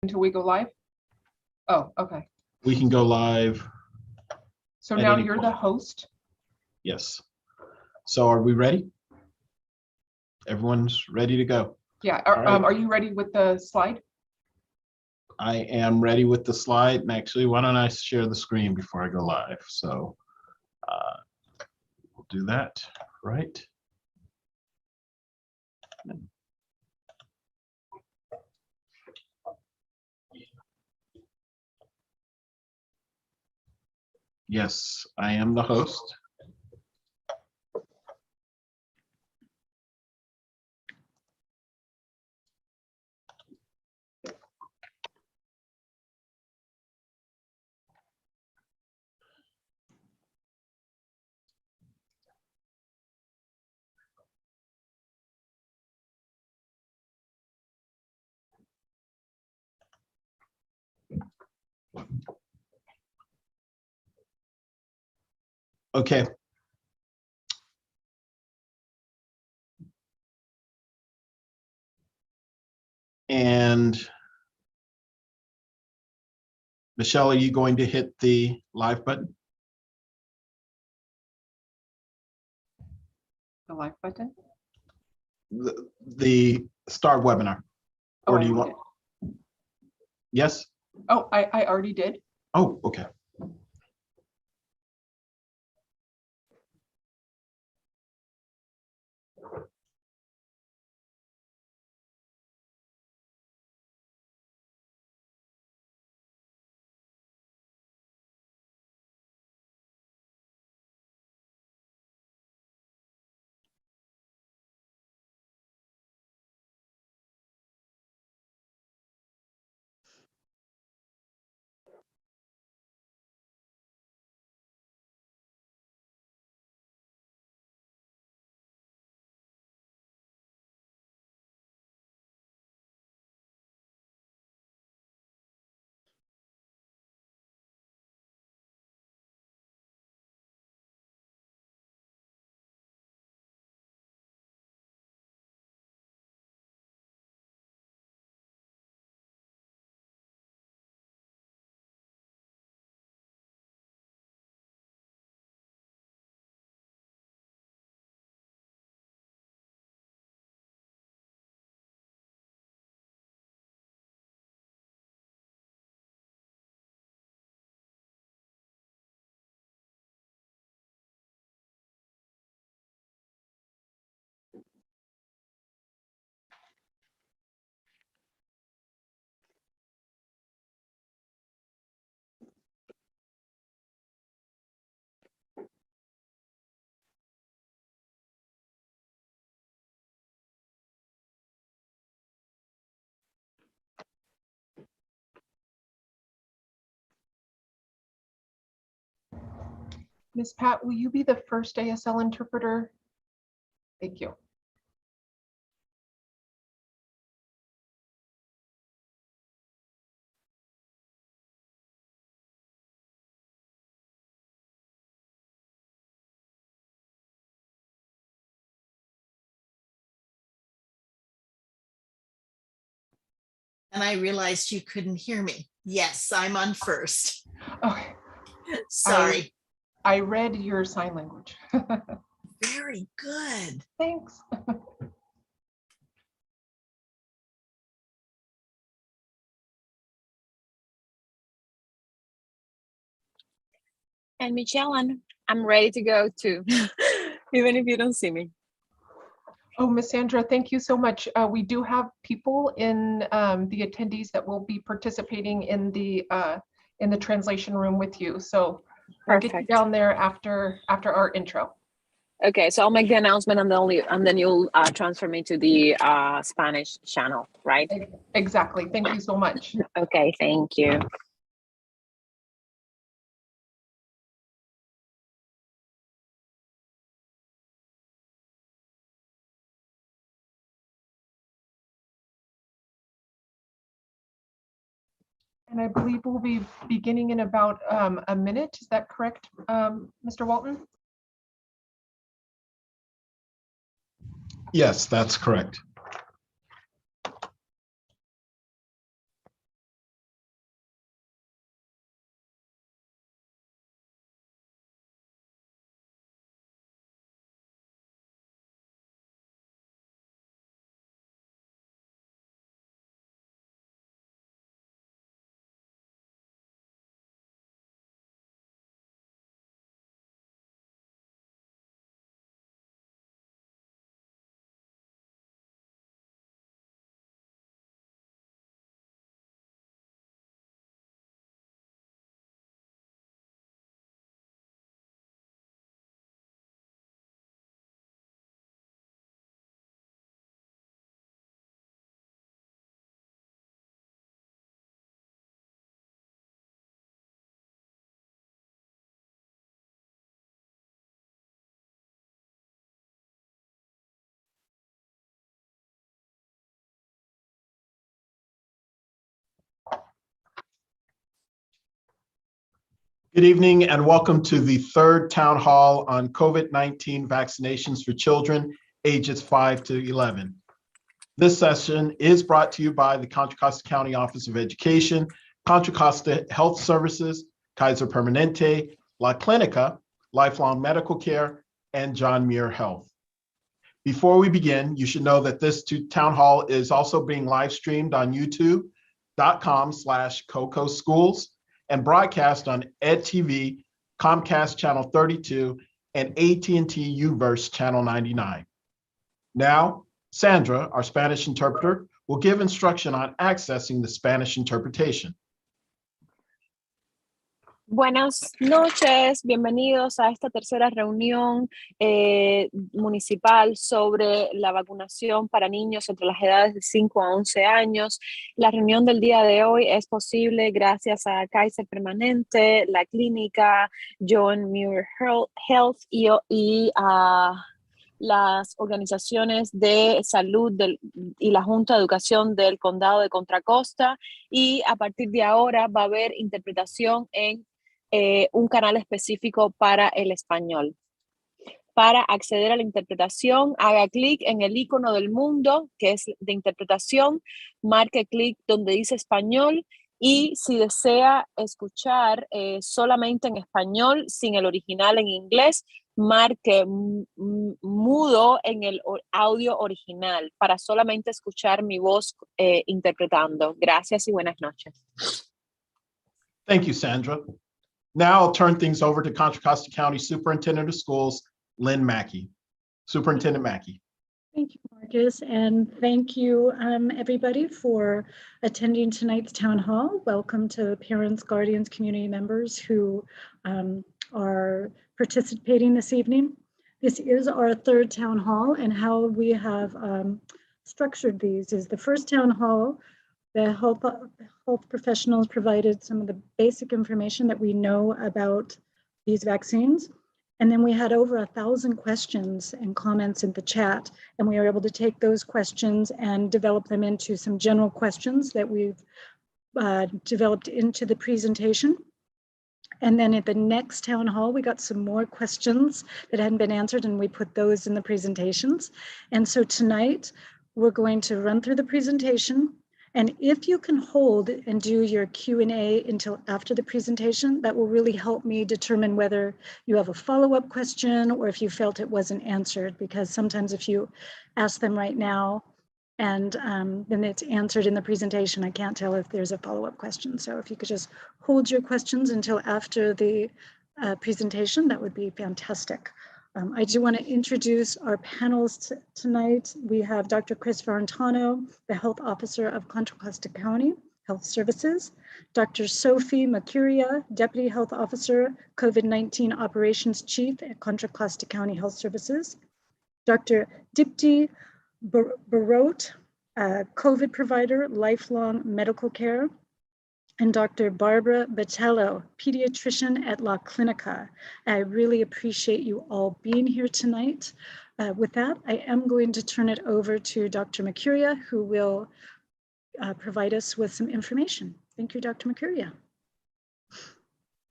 until we go live? Oh, okay. We can go live. So At now any you're point. the host? Yes. So are we ready? Everyone's ready to go. Yeah. All right. Are you ready with the slide? I am ready with the slide. And actually, why don't I share the screen before I go live? So we'll do that, right? Yes, I am the host. Okay. And Michelle, are you going to hit the live button? The live button? The start webinar. Oh, Or I do you did. want? Yes? Oh, I already did. Oh, okay. Ms. Pat, will you be the first ASL interpreter? Thank you. And I realized you couldn't hear me. Yes, I'm on first. Okay. Sorry. I read your sign language. Very good. Thanks. And Michelle, I'm ready to go too, even if you don't see me. Oh, Miss Sandra, thank you so much. We do have people in the attendees that will be participating in the translation room with you. So we'll get you Perfect. down there after our intro. Okay, so I'll make the announcement and then you'll transfer me to the Spanish channel, right? Exactly. Thank you so much. Okay, thank you. And I believe we'll be beginning in about a minute. Is that correct, Mr. Walton? Yes, that's correct. Good evening and welcome to the third town hall on COVID-19 vaccinations for children ages 5 to 11. This session is brought to you by the Contra Costa County Office of Education, Contra Costa Health Services, Kaiser Permanente, La Clinica, Lifelong Medical Care, and John Muir Health. Before we begin, you should know that this town hall is also being live streamed on youtube.com/CoCo Schools and broadcast on EdTV, Comcast Channel 32, and AT&T Uverse Channel 99. Now, Sandra, our Spanish interpreter, will give instruction on accessing the Spanish interpretation. Buenas noches, bienvenidos a esta tercera reunión municipal sobre la vacunación para niños entre las edades de 5 a 11 años. La reunión del día de hoy es posible gracias a Kaiser Permanente, La Clínica, John Muir Health y a las organizaciones de salud y la Junta de Educación del Condado de Contra Costa, y a partir de ahora va a haber interpretación en un canal específico para el español. Para acceder a la interpretación, haga clic en el icono del mundo, que es de interpretación, marque clic donde dice español, y si desea escuchar solamente en español, sin el original en inglés, marque mudo en el audio original para solamente escuchar mi voz interpretando. Gracias y buenas noches. Thank you, Sandra. Now I'll turn things over to Contra Costa County Superintendent of Schools, Lynne Mackey. Superintendent Mackey. Thank you, Marcus, and thank you, everybody, for attending tonight's town hall. Welcome to parents, guardians, community members who are participating this evening. This is our third town hall, and how we have structured these is the first town hall, the health professionals provided some of the basic information that we know about these vaccines. And then we had over 1,000 questions and comments in the chat, and we were able to take those questions and develop them into some general questions that we've developed into the presentation. And then at the next town hall, we got some more questions that hadn't been answered, and we put those in the presentations. And so tonight, we're going to run through the presentation. And if you can hold and do your Q&A until after the presentation, that will really help me determine whether you have a follow-up question or if you felt it wasn't answered, because sometimes if you ask them right now and then it's answered in the presentation, I can't tell if there's a follow-up question. So if you could just hold your questions until after the presentation, that would be fantastic. I do want to introduce our panels tonight. We have Dr. Chris Varentano, the Health Officer of Contra Costa County Health Services, Dr. Sophie Macuria, Deputy Health Officer, COVID-19 Operations Chief at Contra Costa County Health Services, Dr. Dipti Barot, COVID Provider, Lifelong Medical Care, and Dr. Barbara Batello, pediatrician at La Clinica. I really appreciate you all being here tonight. With that, I am going to turn it over to Dr. Macuria, who will provide us with some information. Thank you, Dr. Macuria.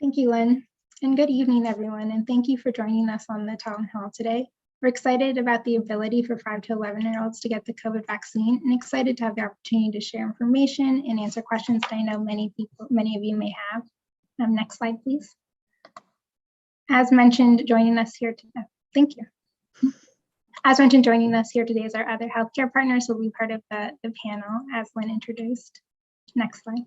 Thank you, Lynn, and good evening, everyone, and thank you for joining us on the town hall today. We're excited about the ability for 5 to 11-year-olds to get the COVID vaccine, and excited to have the opportunity to share information and answer questions that I know many of you may have. Next slide, please. As mentioned, joining us here today, thank you. As mentioned, joining us here today is our other healthcare partners who will be part of the panel, as Lynn introduced. Next slide.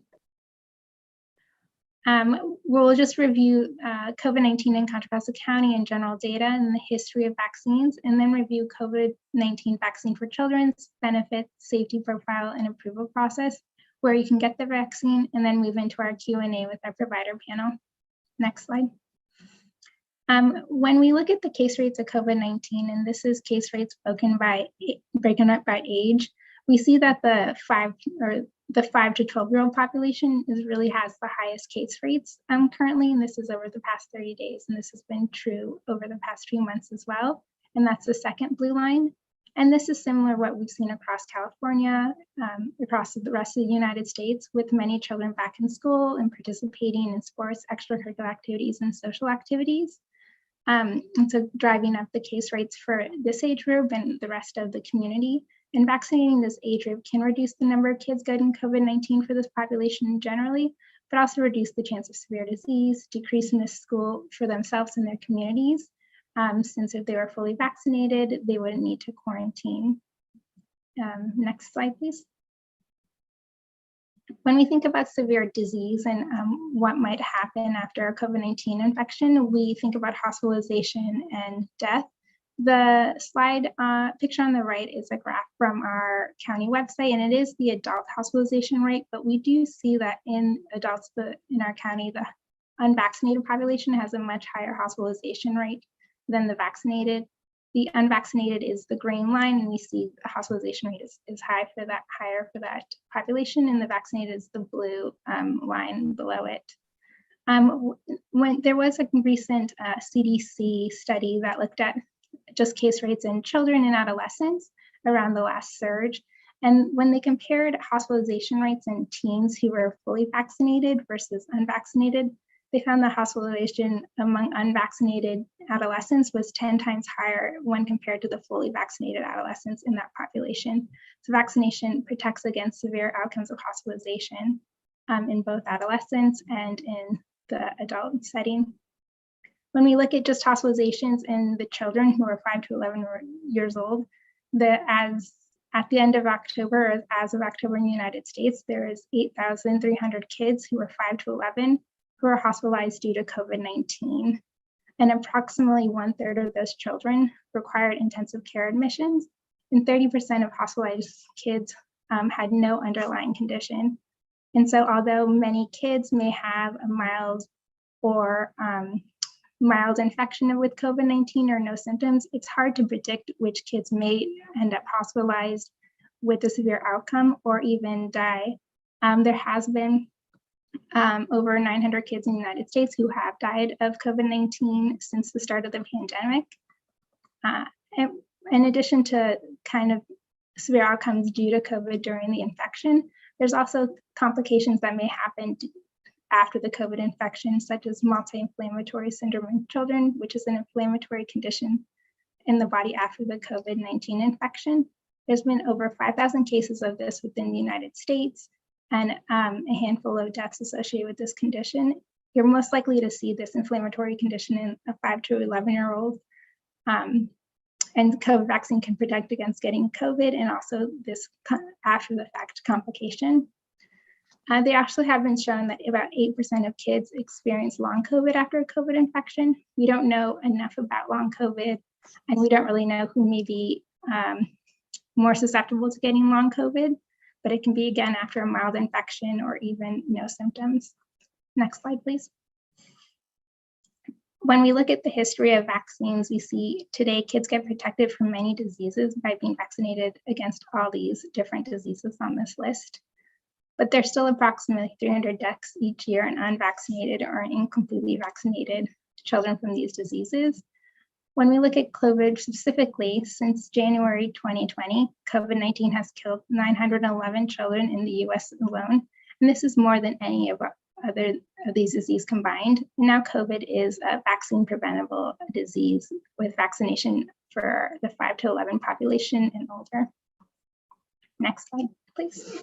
We'll just review COVID-19 in Contra Costa County and general data and the history of vaccines, and then review COVID-19 vaccine for children's benefits, safety profile, and approval process, where you can get the vaccine, and then move into our Q&A with our provider panel. Next slide. When we look at the case rates of COVID-19, and this is case rates broken up by age, we see that the 5 to 12-year-old population really has the highest case rates currently, and this is over the past 30 days, and this has been true over the past few months as well. And that's the second blue line. And this is similar to what we've seen across California, across the rest of the United States, with many children back in school and participating in sports, extracurricular activities, and social activities. And so driving up the case rates for this age group and the rest of the community. And vaccinating this age group can reduce the number of kids getting COVID-19 for this population generally, but also reduce the chance of severe disease, decreasing the school for themselves and their communities. Since if they were fully vaccinated, they wouldn't need to quarantine. Next slide, please. When we think about severe disease and what might happen after a COVID-19 infection, we think about hospitalization and death. The slide picture on the right is a graph from our county website, and it is the adult hospitalization rate, but we do see that in adults in our county, the unvaccinated population has a much higher hospitalization rate than the vaccinated. The unvaccinated is the green line, and we see the hospitalization rate is higher for that population, and the vaccinated is the blue line below it. When there was a recent CDC study that looked at just case rates in children and adolescents around the last surge, and when they compared hospitalization rates in teens who were fully vaccinated versus unvaccinated, they found the hospitalization among unvaccinated adolescents was 10 times higher when compared to the fully vaccinated adolescents in that population. So vaccination protects against severe outcomes of hospitalization in both adolescents and in the adult setting. When we look at just hospitalizations in the children who are 5 to 11 years old, as at the end of October, as of October in the United States, there is 8,300 kids who are 5 to 11 who are hospitalized due to COVID-19. And approximately 1/3 of those children required intensive care admissions, and 30% of hospitalized kids had no underlying condition. And so although many kids may have a mild or mild infection with COVID-19 or no symptoms, it's hard to predict which kids may end up hospitalized with a severe outcome or even die. There has been over 900 kids in the United States who have died of COVID-19 since the start of the pandemic. In addition to kind of severe outcomes due to COVID during the infection, there's also complications that may happen after the COVID infection, such as multi-inflammatory syndrome in children, which is an inflammatory condition in the body after the COVID-19 infection. There's been over 5,000 cases of this within the United States, and a handful of deaths associated with this condition. You're most likely to see this inflammatory condition in a 5 to 11-year-old. And COVID vaccine can protect against getting COVID and also this after the fact complication. They actually have been shown that about 8% of kids experience long COVID after a COVID infection. We don't know enough about long COVID, and we don't really know who may be more susceptible to getting long COVID, but it can be again after a mild infection or even no symptoms. Next slide, please. When we look at the history of vaccines, we see today kids get protected from many diseases by being vaccinated against all these different diseases on this list. But there's still approximately 300 deaths each year in unvaccinated or incompletely vaccinated children from these diseases. When we look at COVID specifically, since January 2020, COVID-19 has killed 911 children in the US alone, and this is more than any of other of these diseases combined. Now COVID is a vaccine preventable disease with vaccination for the 5 to 11 population and older. Next slide, please.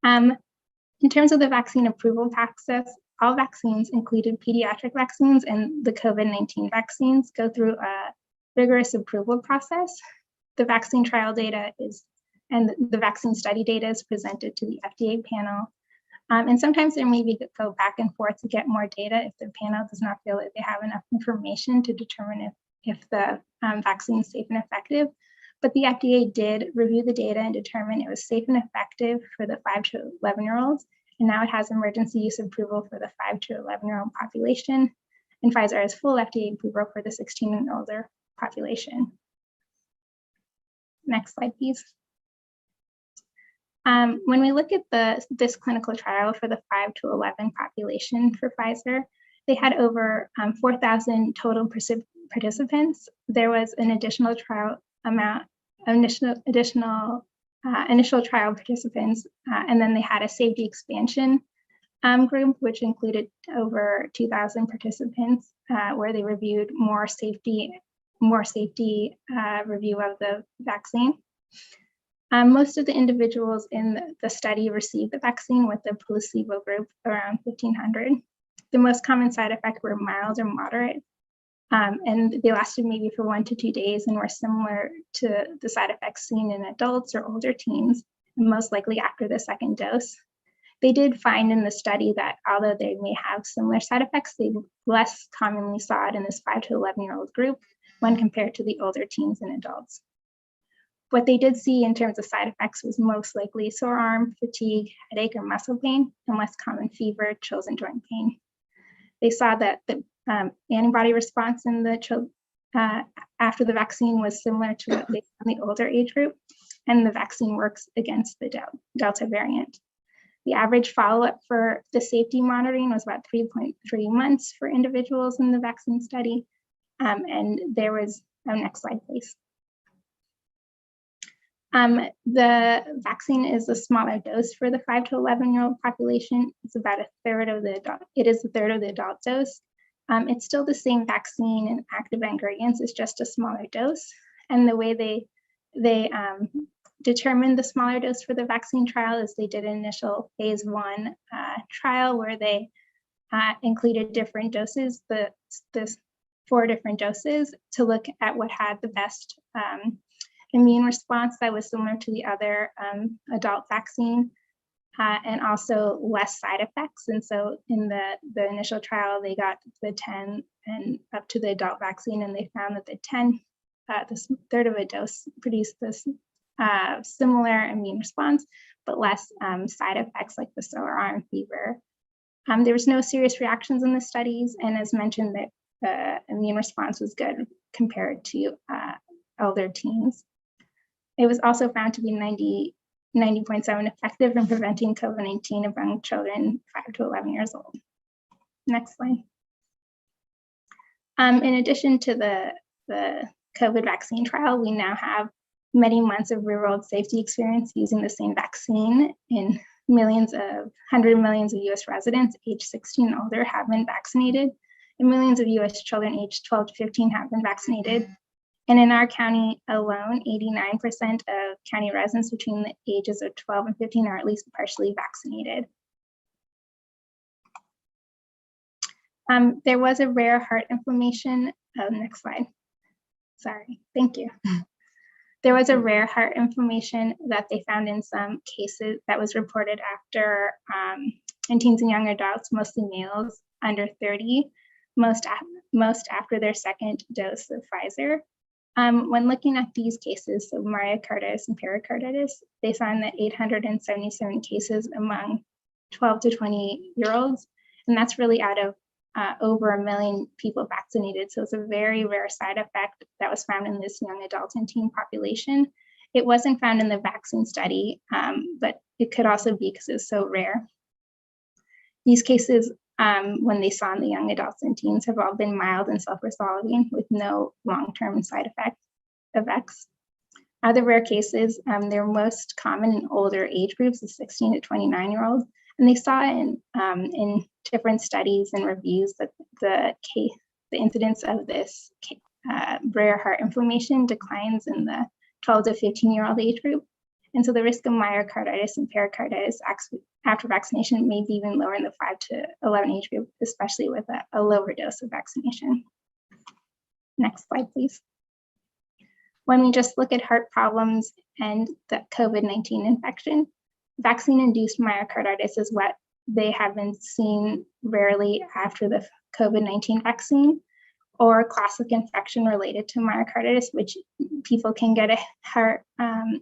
In terms of the vaccine approval process, all vaccines, including pediatric vaccines and the COVID-19 vaccines, go through a rigorous approval process. The vaccine trial data and the vaccine study data is presented to the FDA panel. And sometimes there may be go back and forth to get more data if the panel does not feel that they have enough information to determine if the vaccine is safe and effective. But the FDA did review the data and determine it was safe and effective for the 5 to 11-year-olds. And now it has emergency use approval for the 5 to 11-year-old population. And Pfizer has full FDA approval for the 16 and older population. Next slide, please. When we look at this clinical trial for the 5 to 11 population for Pfizer, they had over 4,000 total participants. There was an additional trial amount of initial trial participants, and then they had a safety expansion group, which included over 2,000 participants, where they reviewed more safety review of the vaccine. Most of the individuals in the study received the vaccine, with the placebo group around 1,500. The most common side effects were mild or moderate, and they lasted maybe for 1 to 2 days and were similar to the side effects seen in adults or older teens, and most likely after the second dose. They did find in the study that although they may have similar side effects, they less commonly saw it in this 5 to 11-year-old group when compared to the older teens and adults. What they did see in terms of side effects was most likely sore arm, fatigue, headache, or muscle pain, and less common fever, chills, and joint pain. They saw that the antibody response in the after the vaccine was similar to what they saw in the older age group, and the vaccine works against the Delta variant. The average follow-up for the safety monitoring was about 3.3 months for individuals in the vaccine study, and there was, next slide, please. The vaccine is a smaller dose for the 5 to 11-year-old population. It's about a third of the adult dose. It's still the same vaccine and active ingredients, it's just a smaller dose. And the way they determined the smaller dose for the vaccine trial is they did an initial phase 1 trial where they included different doses, the 4 different doses, to look at what had the best immune response that was similar to the other adult vaccine, and also less side effects. And so in the initial trial, they got the 10 and up to the adult vaccine, and they found that the 10, this third of a dose, produced this similar immune response, but less side effects like the sore arm, fever. There was no serious reactions in the studies, and as mentioned, that the immune response was good compared to older teens. It was also found to be 90.7 effective in preventing COVID-19 among children 5 to 11 years old. Next slide. In addition to the COVID vaccine trial, we now have many months of real-world safety experience using the same vaccine in 100 millions of US residents aged 16 and older have been vaccinated, and millions of US children aged 12 to 15 have been vaccinated. And in our county alone, 89% of county residents between the ages of 12 and 15 are at least partially vaccinated. There was a rare heart inflammation. Next slide. Sorry, thank you. There was a rare heart inflammation that they found in some cases that was reported after in teens and young adults, mostly males under 30, most after their second dose of Pfizer. When looking at these cases, so myocarditis and pericarditis, they found that 877 cases among 12 to 20-year-olds, and that's really out of over 1 million people vaccinated. So it's a very rare side effect that was found in this young adult and teen population. It wasn't found in the vaccine study, but it could also be because it's so rare. These cases, when they saw in the young adults and teens, have all been mild and self-resolving with no long-term side effects. Other rare cases, they're most common in older age groups of 16 to 29-year-olds, and they saw in different studies and reviews that the incidence of this rare heart inflammation declines in the 12 to 15-year-old age group. And so the risk of myocarditis and pericarditis after vaccination may be even lower in the 5 to 11 age group, especially with a lower dose of vaccination. Next slide, please. When we just look at heart problems and the COVID-19 infection, vaccine-induced myocarditis is what they have been seen rarely after the COVID-19 vaccine, or classic infection related to myocarditis, which people can get a heart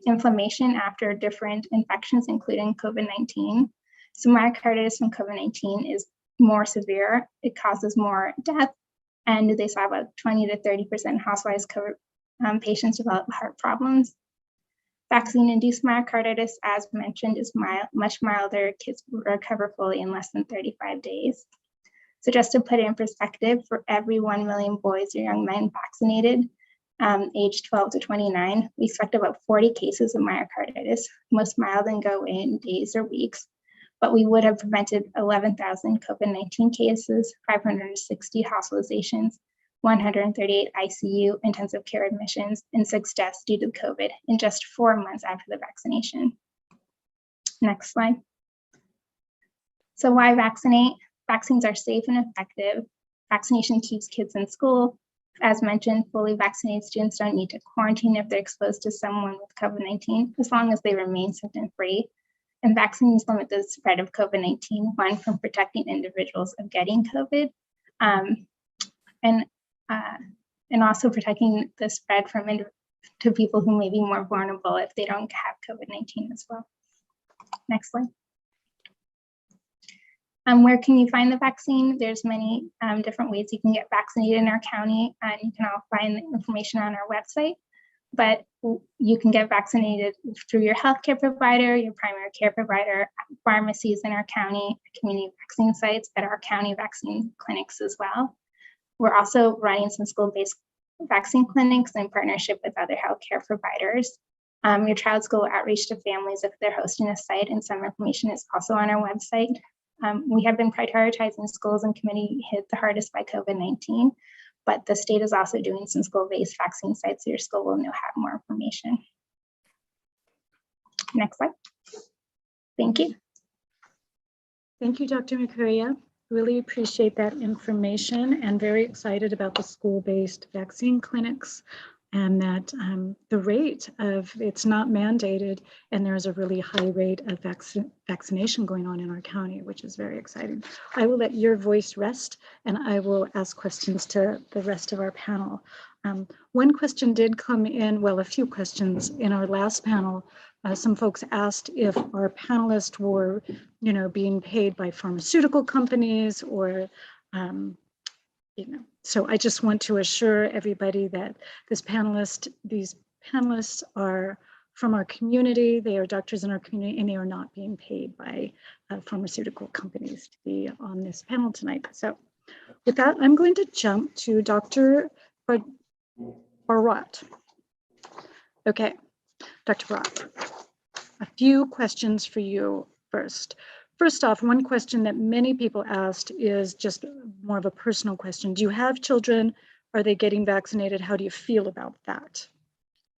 inflammation after different infections, including COVID-19. So myocarditis from COVID-19 is more severe. It causes more death, and they saw about 20 to 30% hospitalized patients develop heart problems. Vaccine-induced myocarditis, as mentioned, is much milder. Kids recover fully in less than 35 days. So just to put it in perspective, for every 1 million boys or young men vaccinated, age 12 to 29, we expect about 40 cases of myocarditis, most mild and go in days or weeks. But we would have prevented 11,000 COVID-19 cases, 560 hospitalizations, 138 ICU intensive care admissions, and 6 deaths due to COVID in just 4 months after the vaccination. Next slide. So why vaccinate? Vaccines are safe and effective. Vaccination keeps kids in school. As mentioned, fully vaccinated students don't need to quarantine if they're exposed to someone with COVID-19, as long as they remain symptom-free. And vaccines limit the spread of COVID-19, one, from protecting individuals of getting COVID, and also protecting the spread from to people who may be more vulnerable if they don't have COVID-19 as well. Next slide. Where can you find the vaccine? There's many different ways you can get vaccinated in our county, and you can all find the information on our website. But you can get vaccinated through your healthcare provider, your primary care provider, pharmacies in our county, community vaccine sites, at our county vaccine clinics as well. We're also running some school-based vaccine clinics in partnership with other healthcare providers. Your child's school outreach to families if they're hosting a site, and some information is also on our website. We have been prioritizing schools and community hit the hardest by COVID-19, but the state is also doing some school-based vaccine sites, so your school will now have more information. Next slide. Thank you. Thank you, Dr. McCurry. Really appreciate that information, and very excited about the school-based vaccine clinics, and that the rate of, it's not mandated, and there's a really high rate of vaccination going on in our county, which is very exciting. I will let your voice rest, and I will ask questions to the rest of our panel. One question did come in, well, a few questions in our last panel. Some folks asked if our panelists were, being paid by pharmaceutical companies or, so I just want to assure everybody that these panelists are from our community. They are doctors in our community, and they are not being paid by pharmaceutical companies to be on this panel tonight. So with that, I'm going to jump to Dr. Barat. Okay, Dr. Barat, a few questions for you first. First off, one question that many people asked is just more of a personal question. Do you have children? Are they getting vaccinated? How do you feel about that?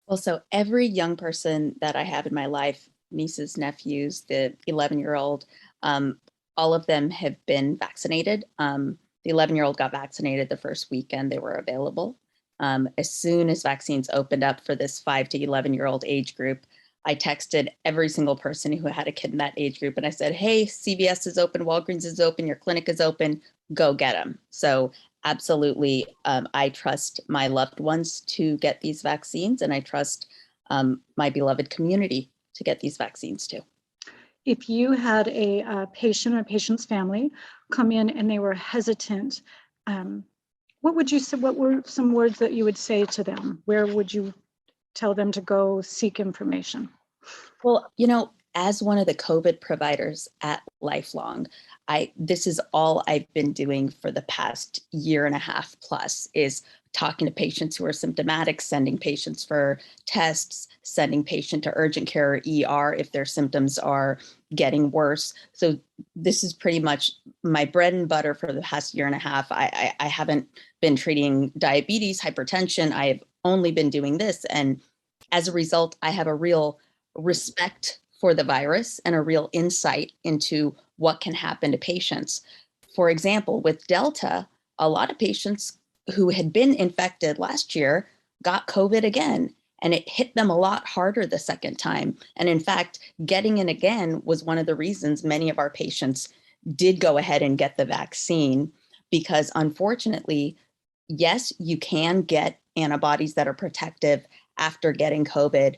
Well, so every young person that I have in my life, nieces, nephews, the 11-year-old, all of them have been vaccinated. The 11-year-old got vaccinated the first weekend they were available. As soon as vaccines opened up for this 5 to 11-year-old age group, I texted every single person who had a kid in that age group, and I said, hey, CVS is open, Walgreens is open, your clinic is open, go get them. So absolutely, I trust my loved ones to get these vaccines, and I trust my beloved community to get these vaccines too. If you had a patient or a patient's family come in and they were hesitant, what would you say? What were some words that you would say to them? Where would you tell them to go seek information? Well, as one of the COVID providers at Lifelong, this is all I've been doing for the past year and a half plus, is talking to patients who are symptomatic, sending patients for tests, sending patient to urgent care or ER if their symptoms are getting worse. So this is pretty much my bread and butter for the past year and a half. I haven't been treating diabetes, hypertension. I have only been doing this. And as a result, I have a real respect for the virus and a real insight into what can happen to patients. For example, with Delta, a lot of patients who had been infected last year got COVID again, and it hit them a lot harder the second time. And in fact, getting in again was one of the reasons many of our patients did go ahead and get the vaccine, because unfortunately, yes, you can get antibodies that are protective after getting COVID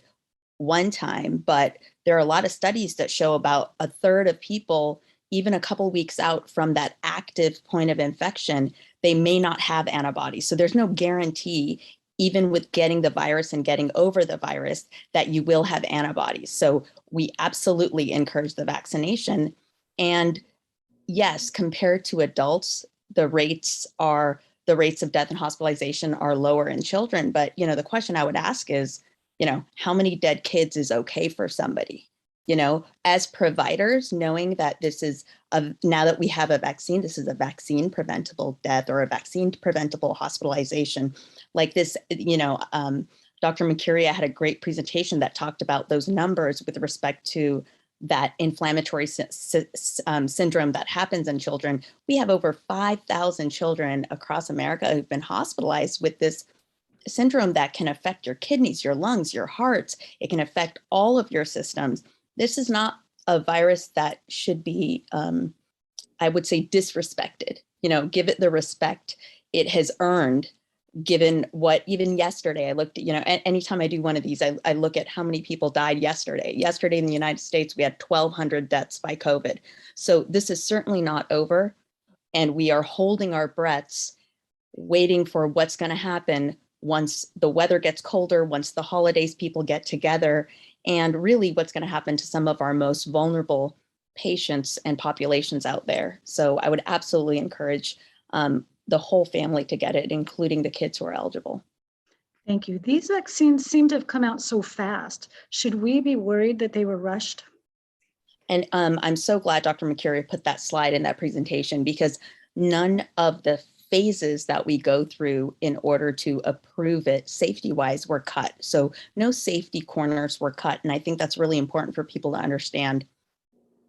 one time, but there are a lot of studies that show about a third of people, even a couple weeks out from that active point of infection, they may not have antibodies. So there's no guarantee, even with getting the virus and getting over the virus, that you will have antibodies. So we absolutely encourage the vaccination. And yes, compared to adults, the rates are the rates of death and hospitalization are lower in children. But, the question I would ask is, how many dead kids is okay for somebody? As providers, knowing that this is now that we have a vaccine, this is a vaccine preventable death or a vaccine preventable hospitalization. Like this, Dr. Mercuria had a great presentation that talked about those numbers with respect to that inflammatory syndrome that happens in children. We have over 5,000 children across America who've been hospitalized with this syndrome that can affect your kidneys, your lungs, your hearts. It can affect all of your systems. This is not a virus that should be, I would say, disrespected. Give it the respect it has earned, given what even yesterday I looked at, anytime I do one of these, I look at how many people died yesterday. Yesterday in the United States, we had 1,200 deaths by COVID. So this is certainly not over. And we are holding our breaths, waiting for what's going to happen once the weather gets colder, once the holidays, people get together, and really what's going to happen to some of our most vulnerable patients and populations out there. So I would absolutely encourage the whole family to get it, including the kids who are eligible. Thank you. These vaccines seem to have come out so fast. Should we be worried that they were rushed? And I'm so glad Dr. Mercuria put that slide in that presentation, because none of the phases that we go through in order to approve it safety-wise were cut. So no safety corners were cut. And I think that's really important for people to understand.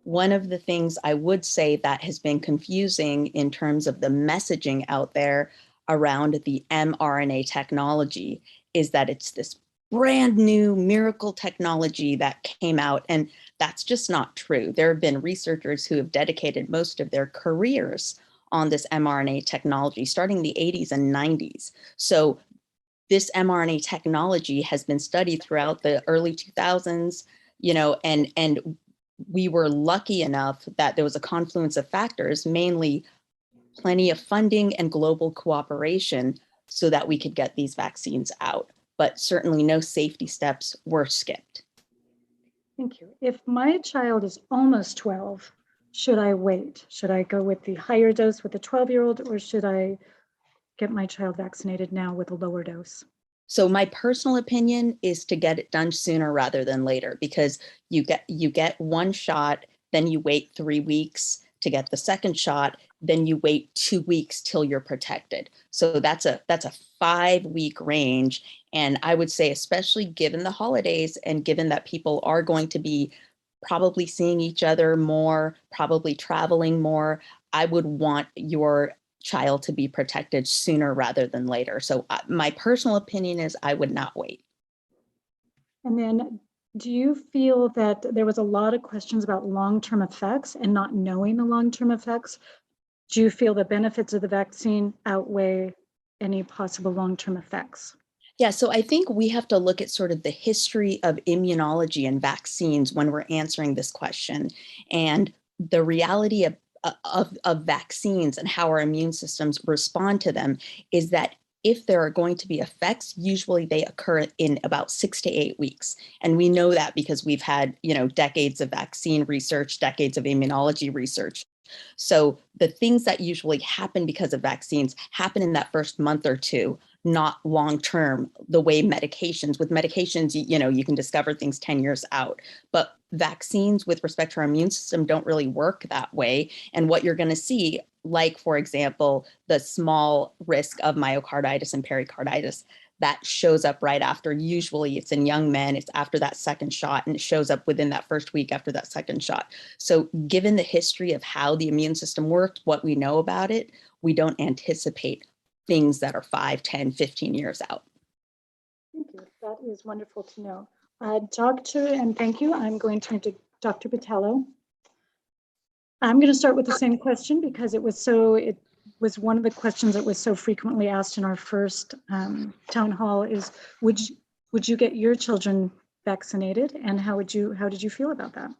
One of the things I would say that has been confusing in terms of the messaging out there around the mRNA technology is that it's this brand new miracle technology that came out, and that's just not true. There have been researchers who have dedicated most of their careers on this mRNA technology starting in the 80s and 90s. So this mRNA technology has been studied throughout the early 2000s, and we were lucky enough that there was a confluence of factors, mainly plenty of funding and global cooperation so that we could get these vaccines out. But certainly no safety steps were skipped. Thank you. If my child is almost 12, should I wait? Should I go with the higher dose with the 12-year-old, or should I get my child vaccinated now with a lower dose? So my personal opinion is to get it done sooner rather than later, because you get one shot, then you wait 3 weeks to get the second shot, then you wait 2 weeks till you're protected. So that's a 5-week range. And I would say, especially given the holidays and given that people are going to be probably seeing each other more, probably traveling more, I would want your child to be protected sooner rather than later. So my personal opinion is I would not wait. And then do you feel that there was a lot of questions about long-term effects and not knowing the long-term effects? Do you feel the benefits of the vaccine outweigh any possible long-term effects? Yeah, so I think we have to look at sort of the history of immunology and vaccines when we're answering this question. And the reality of vaccines and how our immune systems respond to them is that if there are going to be effects, usually they occur in about 6 to 8 weeks. And we know that because we've had, decades of vaccine research, decades of immunology research. So the things that usually happen because of vaccines happen in that first month or two, not long-term, the way with medications, you can discover things 10 years out. But vaccines with respect to our immune system don't really work that way. And what you're going to see, like, for example, the small risk of myocarditis and pericarditis, that shows up right after. Usually it's in young men, it's after that second shot, and it shows up within that first week after that second shot. So given the history of how the immune system works, what we know about it, we don't anticipate things that are 5, 10, 15 years out. Thank you. That is wonderful to know. Doctor, and thank you. I'm going to turn to Dr. Botello. I'm going to start with the same question because it was one of the questions that was so frequently asked in our first town hall is, would you get your children vaccinated, and how did you feel about that?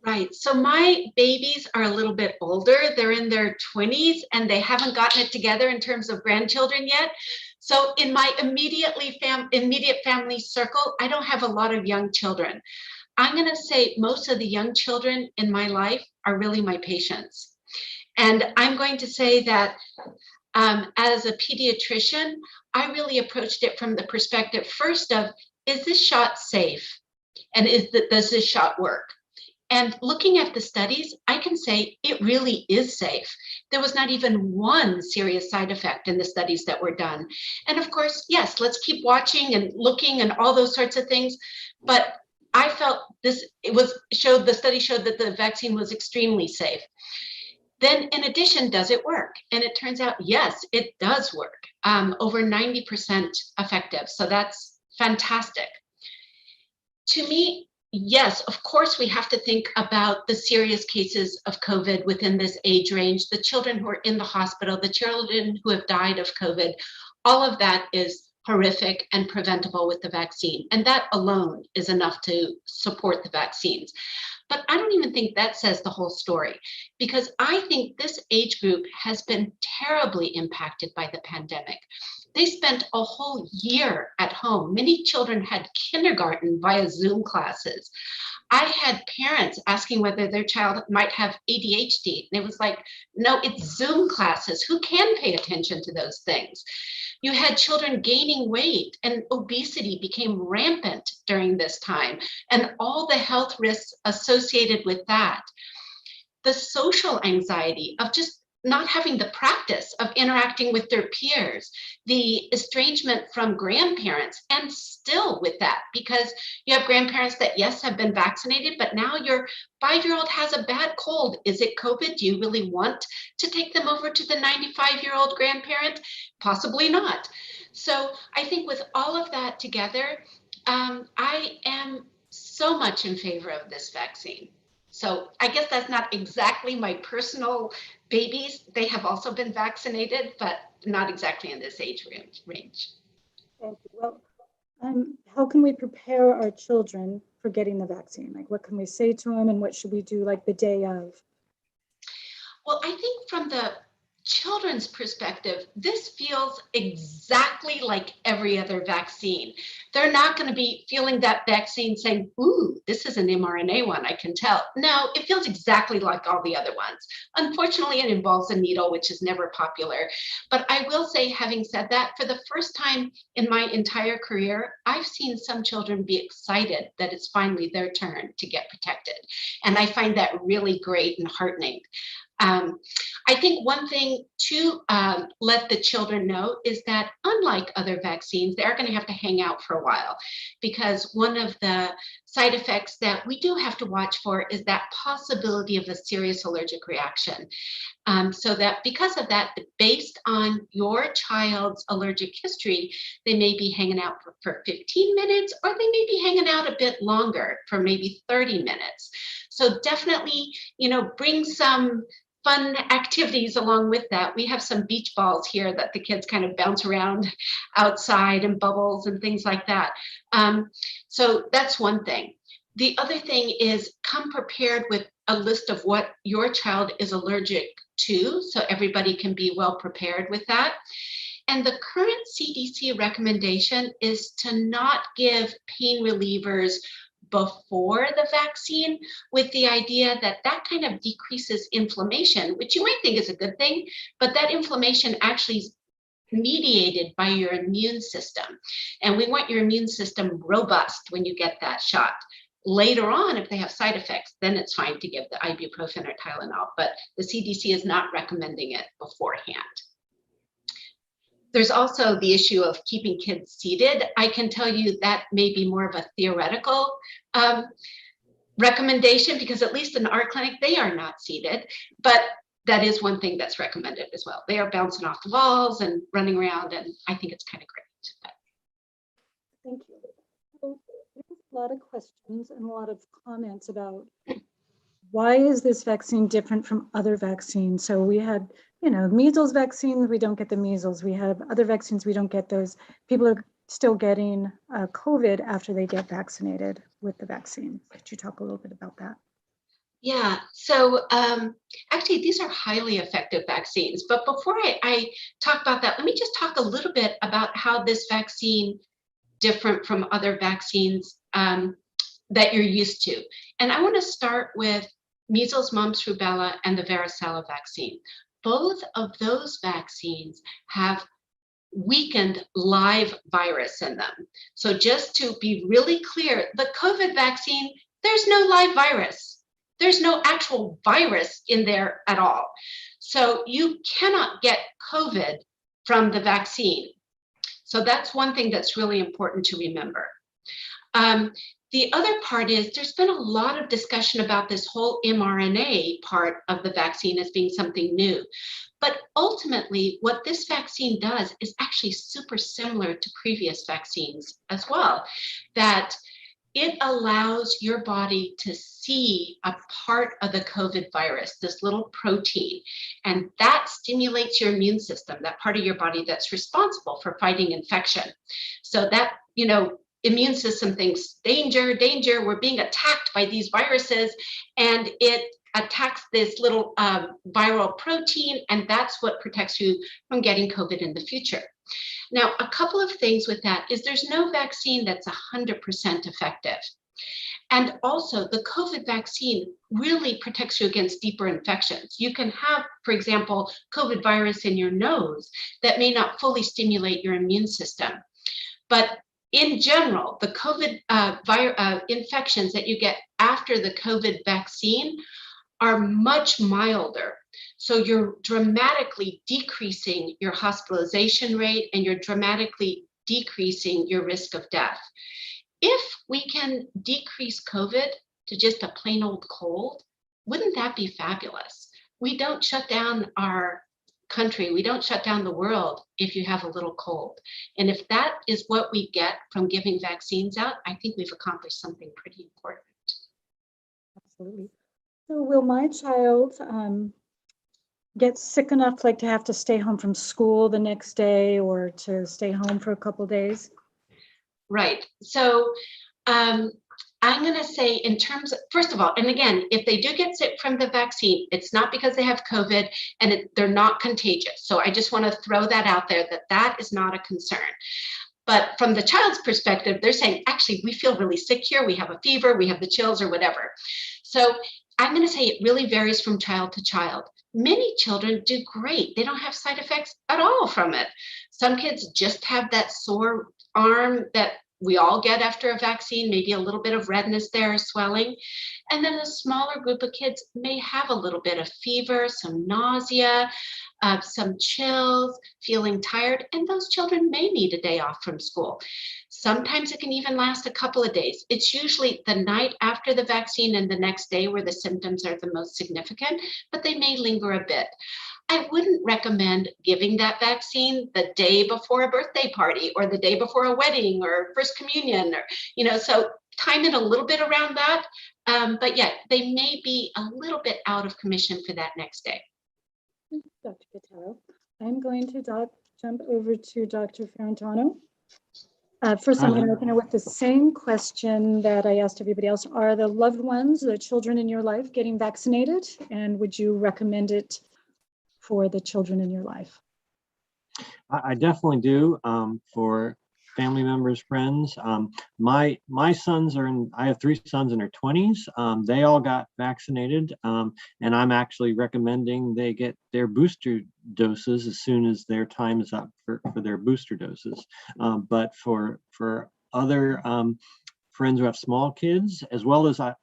Right. So my babies are a little bit older. They're in their 20s and they haven't gotten it together in terms of grandchildren yet. So in my immediate family circle, I don't have a lot of young children. I'm going to say most of the young children in my life are really my patients. And I'm going to say that As a pediatrician, I really approached it from the perspective first of, is this shot safe? And does this shot work? And looking at the studies, I can say it really is safe. There was not even one serious side effect in the studies that were done. And of course, yes, let's keep watching and looking and all those sorts of things. But I felt the study showed that the vaccine was extremely safe. Then in addition, does it work? And it turns out, yes, it does work. Over 90% effective. So that's fantastic. To me, yes, of course, we have to think about the serious cases of COVID within this age range, the children who are in the hospital, the children who have died of COVID. All of that is horrific and preventable with the vaccine. And that alone is enough to support the vaccines. But I don't even think that says the whole story, because I think this age group has been terribly impacted by the pandemic. They spent a whole year at home. Many children had kindergarten via Zoom classes. I had parents asking whether their child might have ADHD. And it was like, no, it's Zoom classes. Who can pay attention to those things? You had children gaining weight, and obesity became rampant during this time, and all the health risks associated with that. The social anxiety of just not having the practice of interacting with their peers, the estrangement from grandparents, and still with that, because you have grandparents that, yes, have been vaccinated, but now your 5-year-old has a bad cold. Is it COVID? Do you really want to take them over to the 95-year-old grandparent? Possibly not. So I think with all of that together, I am so much in favor of this vaccine. So I guess that's not exactly my personal babies. They have also been vaccinated, but not exactly in this age range. Thank you. Well, how can we prepare our children for getting the vaccine? Like, what can we say to them, and what should we do like the day of? Well, I think from the children's perspective, this feels exactly like every other vaccine. They're not going to be feeling that vaccine saying, ooh, this is an mRNA one, I can tell. No, it feels exactly like all the other ones. Unfortunately, it involves a needle, which is never popular. But I will say, having said that, for the first time in my entire career, I've seen some children be excited that it's finally their turn to get protected. And I find that really great and heartening. I think one thing to let the children know is that unlike other vaccines, they are going to have to hang out for a while, because one of the side effects that we do have to watch for is that possibility of a serious allergic reaction. So that because of that, based on your child's allergic history, they may be hanging out for 15 minutes, or they may be hanging out a bit longer for maybe 30 minutes. So definitely, bring some fun activities along with that. We have some beach balls here that the kids kind of bounce around outside, and bubbles and things like that. So that's one thing. The other thing is, come prepared with a list of what your child is allergic to, so everybody can be well prepared with that. And the current CDC recommendation is to not give pain relievers before the vaccine, with the idea that that kind of decreases inflammation, which you might think is a good thing, but that inflammation actually is mediated by your immune system. And we want your immune system robust when you get that shot. Later on, if they have side effects, then it's fine to give the ibuprofen or Tylenol, but the CDC is not recommending it beforehand. There's also the issue of keeping kids seated. I can tell you that may be more of a theoretical recommendation, because at least in our clinic, they are not seated, but that is one thing that's recommended as well. They are bouncing off the walls and running around, and I think it's kind of great. But. Thank you. So there's a lot of questions and a lot of comments about why is this vaccine different from other vaccines? So we had, measles vaccine, we don't get the measles. We have other vaccines, we don't get those. People are still getting COVID after they get vaccinated with the vaccine. Could you talk a little bit about that? Yeah, so actually these are highly effective vaccines. But before I talk about that, let me just talk a little bit about how this vaccine different from other vaccines that you're used to. And I want to start with measles, mumps, rubella, and the varicella vaccine. both of those vaccines have weakened live virus in them. So just to be really clear, the COVID vaccine, there's no live virus. There's no actual virus in there at all. So you cannot get COVID from the vaccine. So that's one thing that's really important to remember. The other part is there's been a lot of discussion about this whole mRNA part of the vaccine as being something new. But ultimately, what this vaccine does is actually super similar to previous vaccines as well, that it allows your body to see a part of the COVID virus, this little protein, and that stimulates your immune system, that part of your body that's responsible for fighting infection. So that, immune system thinks, danger, danger, we're being attacked by these viruses, and it attacks this little viral protein, and that's what protects you from getting COVID in the future. Now, a couple of things with that is there's no vaccine that's 100% effective. And also the COVID vaccine really protects you against deeper infections. You can have, for example, COVID virus in your nose that may not fully stimulate your immune system. But in general, the COVID infections that you get after the COVID vaccine are much milder. So you're dramatically decreasing your hospitalization rate and you're dramatically decreasing your risk of death. If we can decrease COVID to just a plain old cold, wouldn't that be fabulous? We don't shut down our country, we don't shut down the world if you have a little cold. And if that is what we get from giving vaccines out, I think we've accomplished something pretty important. Absolutely. So will my child get sick enough like to have to stay home from school the next day or to stay home for a couple of days? Right. So I'm going to say in terms of, first of all, and again, if they do get sick from the vaccine, it's not because they have COVID and they're not contagious. So I just want to throw that out there that that is not a concern. But from the child's perspective, they're saying, actually, we feel really sick here. We have a fever, we have the chills or whatever. So I'm going to say it really varies from child to child. Many children do great. They don't have side effects at all from it. Some kids just have that sore arm that we all get after a vaccine, maybe a little bit of redness there, swelling. And then a smaller group of kids may have a little bit of fever, some nausea, some chills, feeling tired, and those children may need a day off from school. Sometimes it can even last a couple of days. It's usually the night after the vaccine and the next day where the symptoms are the most significant, but they may linger a bit. I wouldn't recommend giving that vaccine the day before a birthday party or the day before a wedding or first communion, or, so time it a little bit around that. But yeah, they may be a little bit out of commission for that next day. Dr. Cataro, I'm going to jump over to Dr. Ferrantano. First, I'm going to open it with the same question that I asked everybody else. Are the loved ones, the children in your life, getting vaccinated? And would you recommend it for the children in your life? I definitely do, for family members, friends. My sons I have 3 sons in their 20s. They all got vaccinated, and I'm actually recommending they get their booster doses as soon as their time is up for their booster doses. But for other friends who have small kids, as well as I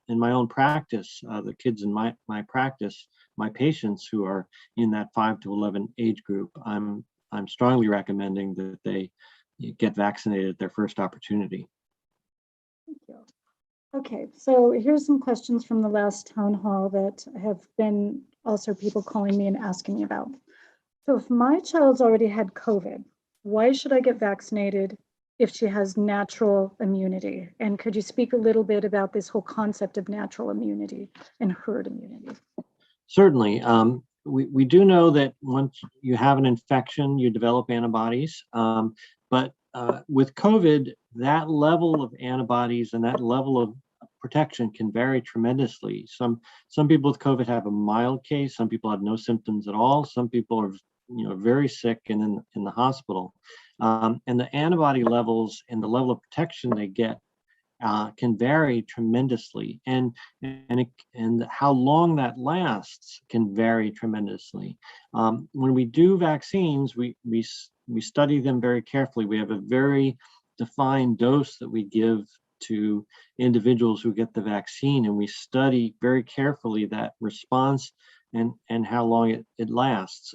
in my own practice, the kids in my practice, my patients who are in that 5 to 11 age group, I'm strongly recommending that they get vaccinated at their first opportunity. Thank you. Okay, so here's some questions from the last town hall that have been also people calling me and asking me about. So if my child's already had COVID, why should I get vaccinated if she has natural immunity? And could you speak a little bit about this whole concept of natural immunity and herd immunity? Certainly. We do know that once you have an infection, you develop antibodies. But with COVID, that level of antibodies and that level of protection can vary tremendously. Some people with COVID have a mild case. Some people have no symptoms at all. Some people are very sick and in the hospital. And the antibody levels and the level of protection they get can vary tremendously, and how long that lasts can vary tremendously. When we do vaccines, we study them very carefully. We have a very defined dose that we give to individuals who get the vaccine, and we study very carefully that response and how long it lasts.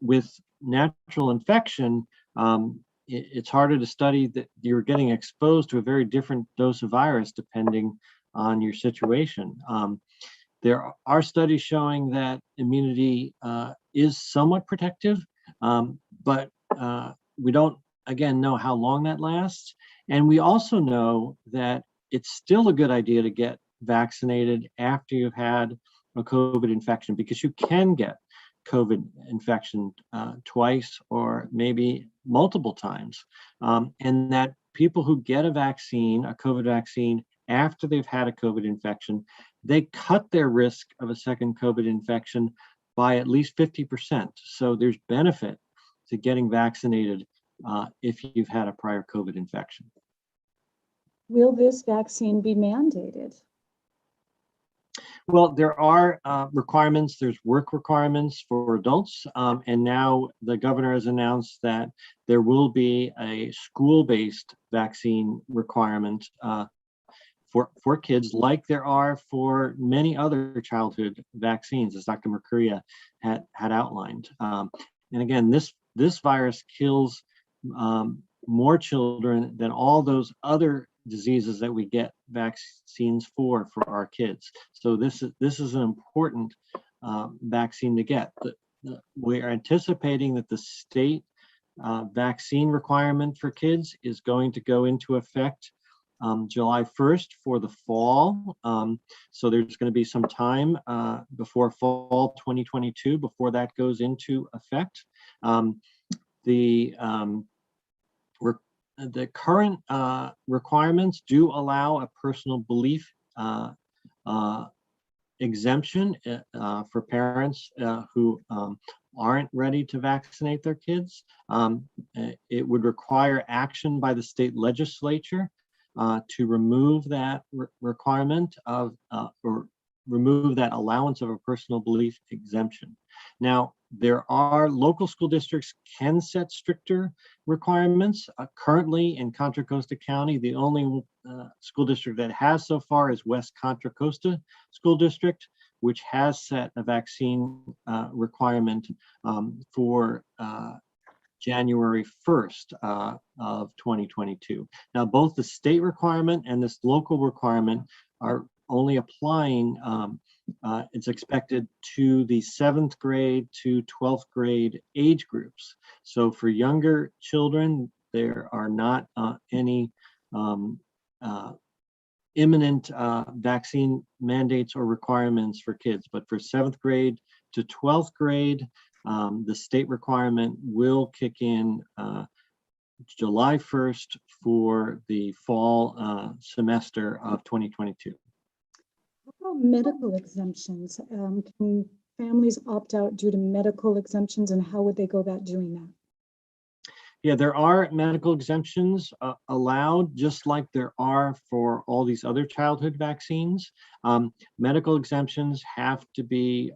With natural infection, it's harder to study that you're getting exposed to a very different dose of virus depending on your situation. There are studies showing that immunity is somewhat protective, but we don't, again, know how long that lasts. And we also know that it's still a good idea to get vaccinated after you've had a COVID infection, because you can get COVID infection twice or maybe multiple times. And that people who get a vaccine, a COVID vaccine, after they've had a COVID infection, they cut their risk of a second COVID infection by at least 50%. So there's benefit to getting vaccinated if you've had a prior COVID infection. Will this vaccine be mandated? Well, there are requirements. There's work requirements for adults. And now the governor has announced that there will be a school-based vaccine requirement for kids, like there are for many other childhood vaccines, as Dr. Mercuria had outlined. And again, this virus kills more children than all those other diseases that we get vaccines for our kids. So this is an important vaccine to get. We are anticipating that the state vaccine requirement for kids is going to go into effect July 1st for the fall. So there's going to be some time before fall 2022 before that goes into effect. The current requirements do allow a personal belief exemption for parents who aren't ready to vaccinate their kids. It would require action by the state legislature to remove that requirement of or remove that allowance of a personal belief exemption. Now, there are local school districts can set stricter requirements. Currently in Contra Costa County, the only school district that has so far is West Contra Costa School District, which has set a vaccine requirement for January 1st of 2022. Now, both the state requirement and this local requirement are only applying, it's expected to the 7th grade to 12th grade age groups. So for younger children, there are not any imminent vaccine mandates or requirements for kids, but for 7th grade to 12th grade, the state requirement will kick in July 1st for the fall semester of 2022. What about medical exemptions? Can families opt out due to medical exemptions, and how would they go about doing that? Yeah, there are medical exemptions allowed, just like there are for all these other childhood vaccines. Medical exemptions have to be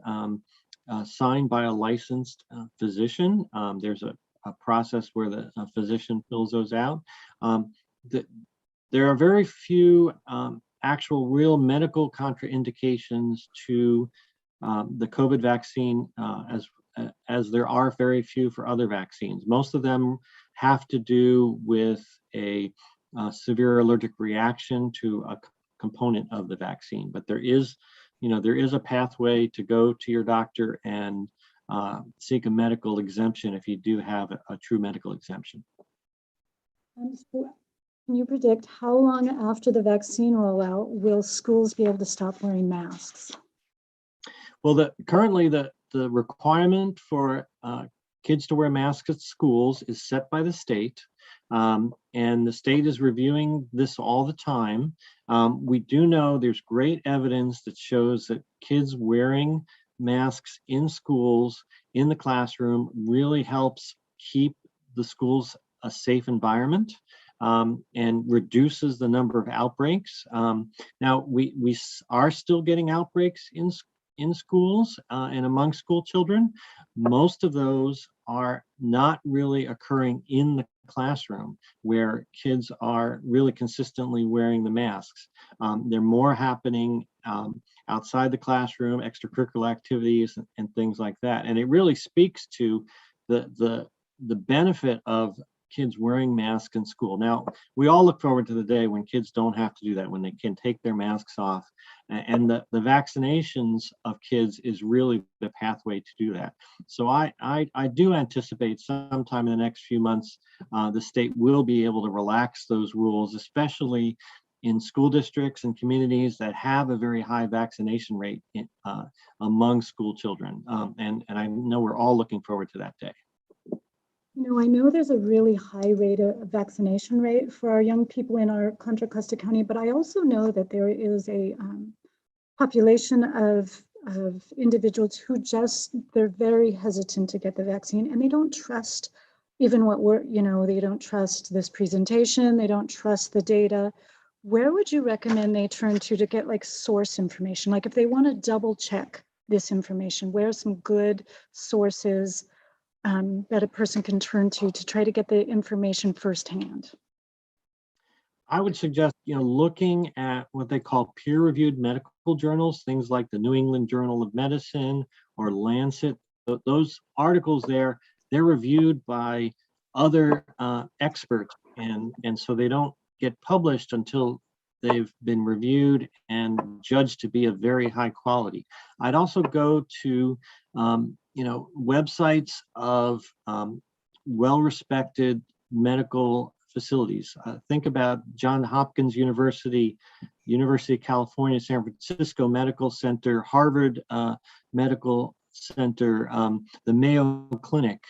signed by a licensed physician. There's a process where the physician fills those out. There are very few actual real medical contraindications to the COVID vaccine as there are very few for other vaccines. Most of them have to do with a severe allergic reaction to a component of the vaccine, but there is a pathway to go to your doctor and seek a medical exemption if you do have a true medical exemption. Can you predict how long after the vaccine rollout will schools be able to stop wearing masks? Well, currently the requirement for kids to wear masks at schools is set by the state, and the state is reviewing this all the time. We do know there's great evidence that shows that kids wearing masks in schools, in the classroom, really helps keep the schools a safe environment. and reduces the number of outbreaks. Now, we are still getting outbreaks in schools and among school children. Most of those are not really occurring in the classroom where kids are really consistently wearing the masks. They're more happening outside the classroom, extracurricular activities and things like that. And it really speaks to the benefit of kids wearing masks in school. Now, we all look forward to the day when kids don't have to do that, when they can take their masks off. And the vaccinations of kids is really the pathway to do that. So I do anticipate sometime in the next few months, the state will be able to relax those rules, especially in school districts and communities that have a very high vaccination rate among school children. And I know we're all looking forward to that day. You know, I know there's a really high rate of vaccination rate for our young people in our Contra Costa County, but I also know that there is a population of individuals who they're very hesitant to get the vaccine, and they don't trust even what they don't trust this presentation, they don't trust the data. Where would you recommend they turn to get like source information? Like if they want to double check this information, where are some good sources that a person can turn to try to get the information firsthand? I would suggest, looking at what they call peer-reviewed medical journals, things like the New England Journal of Medicine or Lancet. Those articles they're reviewed by other experts, and so they don't get published until they've been reviewed and judged to be of very high quality. I'd also go to websites of well-respected medical facilities. Think about Johns Hopkins University, University of California, San Francisco Medical Center, Harvard Medical Center, the Mayo Clinic.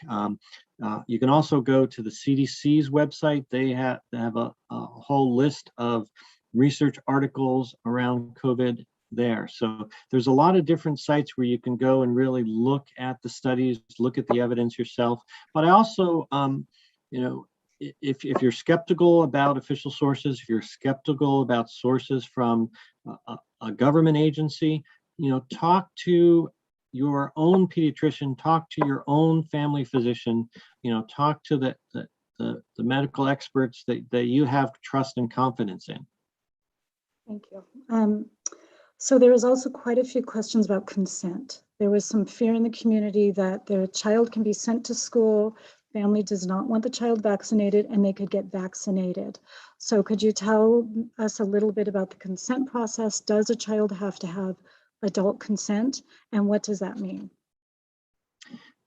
You can also go to the CDC's website. They have a whole list of research articles around COVID there. So there's a lot of different sites where you can go and really look at the studies, look at the evidence yourself. But I also, if you're skeptical about official sources, if you're skeptical about sources from a government agency, talk to your own pediatrician, talk to your own family physician, talk to the medical experts that you have trust and confidence in. Thank you. So there was also quite a few questions about consent. There was some fear in the community that the child can be sent to school, family does not want the child vaccinated, and they could get vaccinated. So could you tell us a little bit about the consent process? Does a child have to have adult consent, and what does that mean?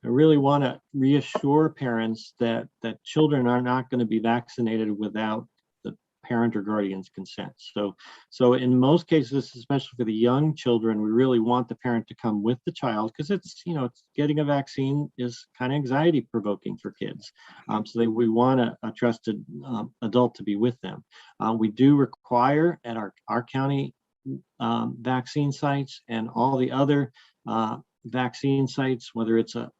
I really want to reassure parents that children are not going to be vaccinated without the parent or guardian's consent. So in most cases, especially for the young children, we really want the parent to come with the child, because it's getting a vaccine is kind of anxiety provoking for kids. So we want a trusted adult to be with them. We do require at our county vaccine sites and all the other vaccine sites, whether it's a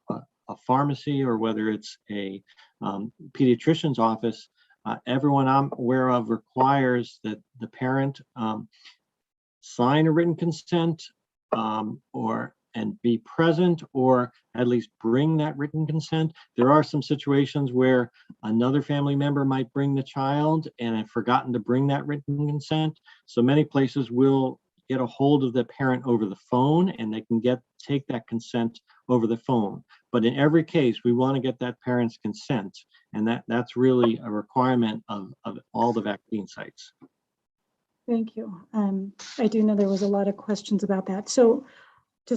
pharmacy or whether it's a pediatrician's office, everyone I'm aware of requires that the parent sign a written consent and be present, or at least bring that written consent. There are some situations where another family member might bring the child and have forgotten to bring that written consent. So many places will get a hold of the parent over the phone, and they can take that consent over the phone. But in every case, we want to get that parent's consent, and that's really a requirement of all the vaccine sites. Thank you. I do know there was a lot of questions about that. So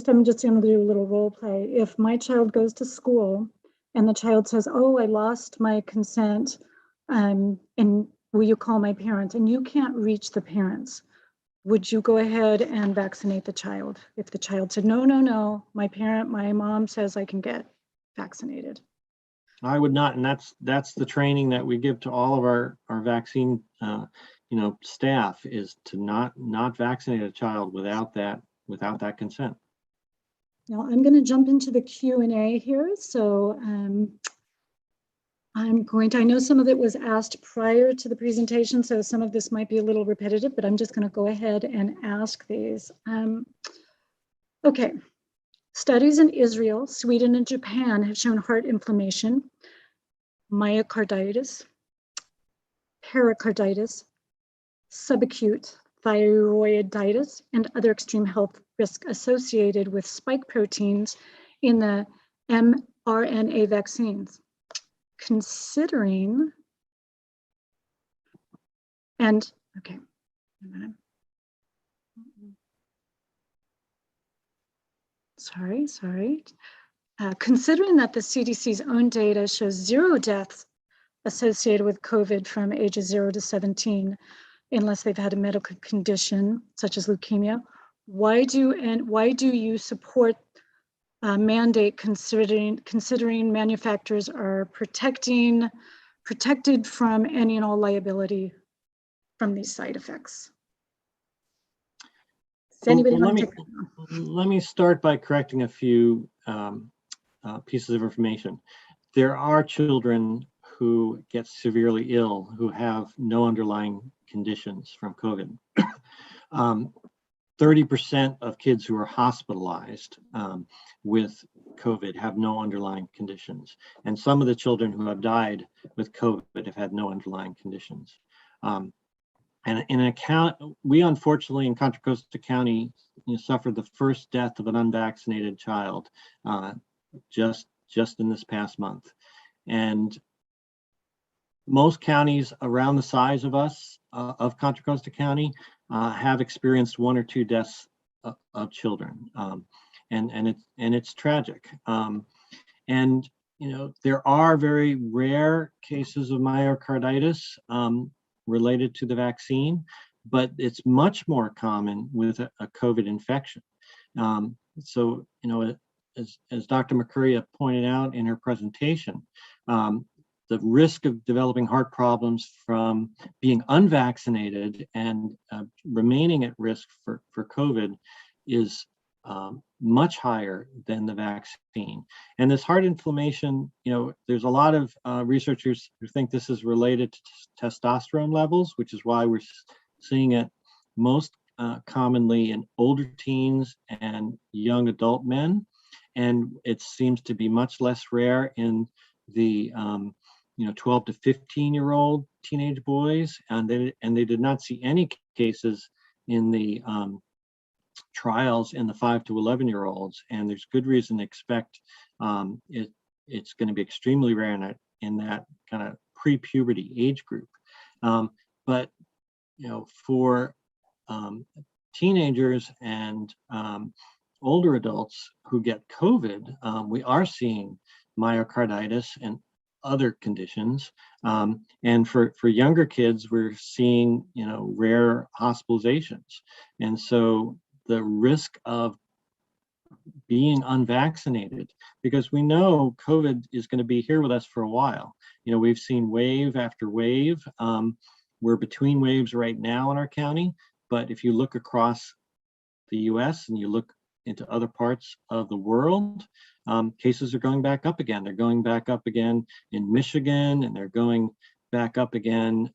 I'm just going to do a little role play. If my child goes to school and the child says, "Oh, I lost my consent, and will you call my parents?" and you can't reach the parents, would you go ahead and vaccinate the child? If the child said, no, my mom says I can get vaccinated. I would not, and that's the training that we give to all of our vaccine staff, is to not vaccinate a child without that consent. Now I'm going to jump into the Q&A here. So I know some of it was asked prior to the presentation, so some of this might be a little repetitive, but I'm just going to go ahead and ask these. Okay, studies in Israel, Sweden, and Japan have shown heart inflammation, myocarditis, pericarditis, subacute thyroiditis, and other extreme health risk associated with spike proteins in the mRNA vaccines. Considering, and okay, a minute. Sorry. Considering that the CDC's own data shows 0 deaths associated with COVID from ages 0 to 17, unless they've had a medical condition such as leukemia, why do you support a mandate considering manufacturers are protected from any and all liability from these side effects? Does anybody want to take that on? Let me start by correcting a few pieces of information. There are children who get severely ill who have no underlying conditions from COVID. 30% of kids who are hospitalized with COVID have no underlying conditions. And some of the children who have died with COVID have had no underlying conditions. And in an account, we unfortunately in Contra Costa County suffered the first death of an unvaccinated child just in this past month. And most counties around the size of us, of Contra Costa County, have experienced 1 or 2 deaths of children, and it's tragic. And there are very rare cases of myocarditis related to the vaccine, but it's much more common with a COVID infection. So as Dr. McCurry pointed out in her presentation, the risk of developing heart problems from being unvaccinated and remaining at risk for COVID is much higher than the vaccine. And this heart inflammation, there's a lot of researchers who think this is related to testosterone levels, which is why we're seeing it most commonly in older teens and young adult men. And it seems to be much less rare in the 12 to 15-year-old teenage boys, and they did not see any cases in the trials in the 5 to 11-year-olds, and there's good reason to expect it's going to be extremely rare in that kind of pre-puberty age group. But for teenagers and older adults who get COVID, we are seeing myocarditis and other conditions. And for younger kids, we're seeing, rare hospitalizations. And so the risk of being unvaccinated, because we know COVID is going to be here with us for a while. We've seen wave after wave. We're between waves right now in our county, but if you look across the US and you look into other parts of the world, cases are going back up again. They're going back up again in Michigan, and they're going back up again